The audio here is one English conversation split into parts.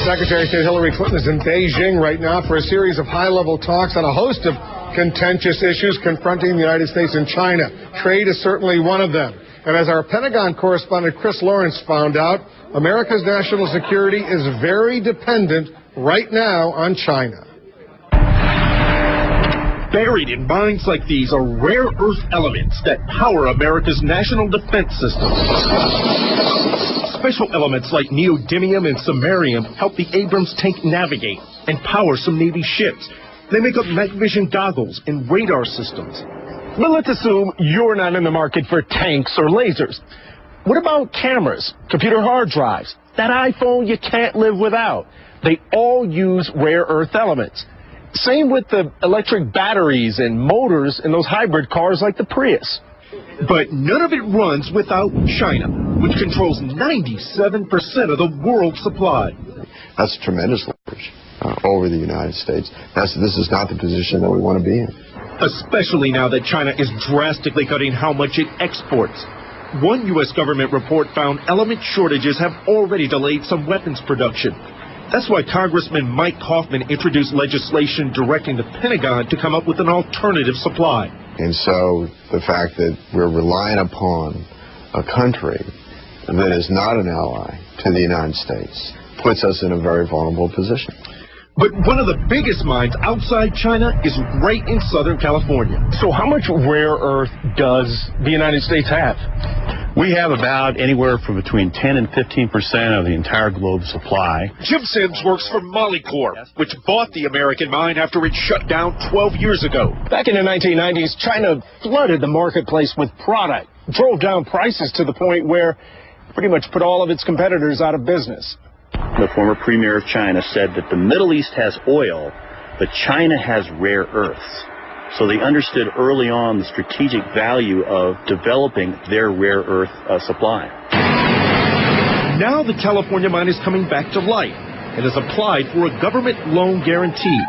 Secretary of State Hillary Clinton is in Beijing right now for a series of high-level talks on a host of contentious issues confronting the United States and China. Trade is certainly one of them. And as our Pentagon correspondent Chris Lawrence found out, America's national security is very dependent right now on China. Buried in mines like these are rare earth elements that power America's national defense system. Special elements like neodymium and samarium help the Abrams tank navigate and power some Navy ships. They make up night vision goggles and radar systems. But let's assume you're not in the market for tanks or lasers. What about cameras, computer hard drives, that iPhone you can't live without? They all use rare earth elements. Same with the electric batteries and motors in those hybrid cars like the Prius. But none of it runs without China, which controls 97% of the world's supply. That's tremendous leverage over the United States. This is not the position that we want to be in. Especially now that China is drastically cutting how much it exports. One U.S. government report found element shortages have already delayed some weapons production. That's why Congressman Mike Coffman introduced legislation directing the Pentagon to come up with an alternative supply. And so the fact that we're relying upon a country that is not an ally to the United States puts us in a very vulnerable position. But one of the biggest mines outside China is right in Southern California. So how much rare earth does the United States have? We have about anywhere from between 10 and 15% of the entire globe's supply. Jim Sims works for Molycorp, which bought the American mine after it shut down 12 years ago. Back in the 1990s, China flooded the marketplace with product, drove down prices to the point where pretty much put all of its competitors out of business. The former premier of China said that the Middle East has oil, but China has rare earths. So they understood early on the strategic value of developing their rare earth supply. Now the California mine is coming back to life and has applied for a government loan guarantee.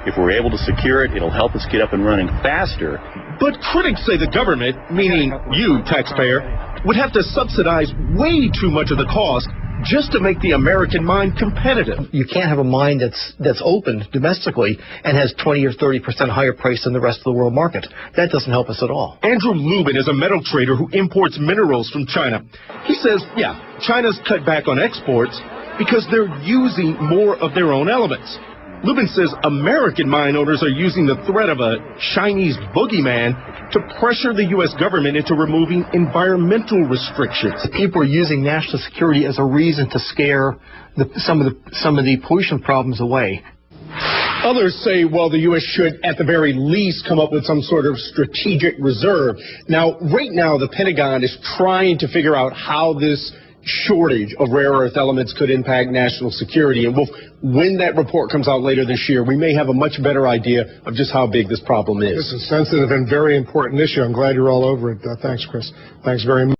If we're able to secure it, it'll help us get up and running faster. But critics say the government, meaning you, taxpayer, would have to subsidize way too much of the cost just to make the American mine competitive. You can't have a mine that's open domestically and has 20 or 30% higher price than the rest of the world market. That doesn't help us at all. Andrew Lubin is a metal trader who imports minerals from China. He says, yeah, China's cut back on exports because they're using more of their own elements. Lubin says American mine owners are using the threat of a Chinese boogeyman to pressure the U.S. government into removing environmental restrictions. People are using national security as a reason to scare some of the pollution problems away. Others say, well, the U.S. should, at the very least, come up with some sort of strategic reserve. Now, right now, the Pentagon is trying to figure out how this shortage of rare earth elements could impact national security. And when that report comes out later this year, we may have a much better idea of just how big this problem is. This is a sensitive and very important issue. I'm glad you're all over it. Thanks, Chris. Thanks very much.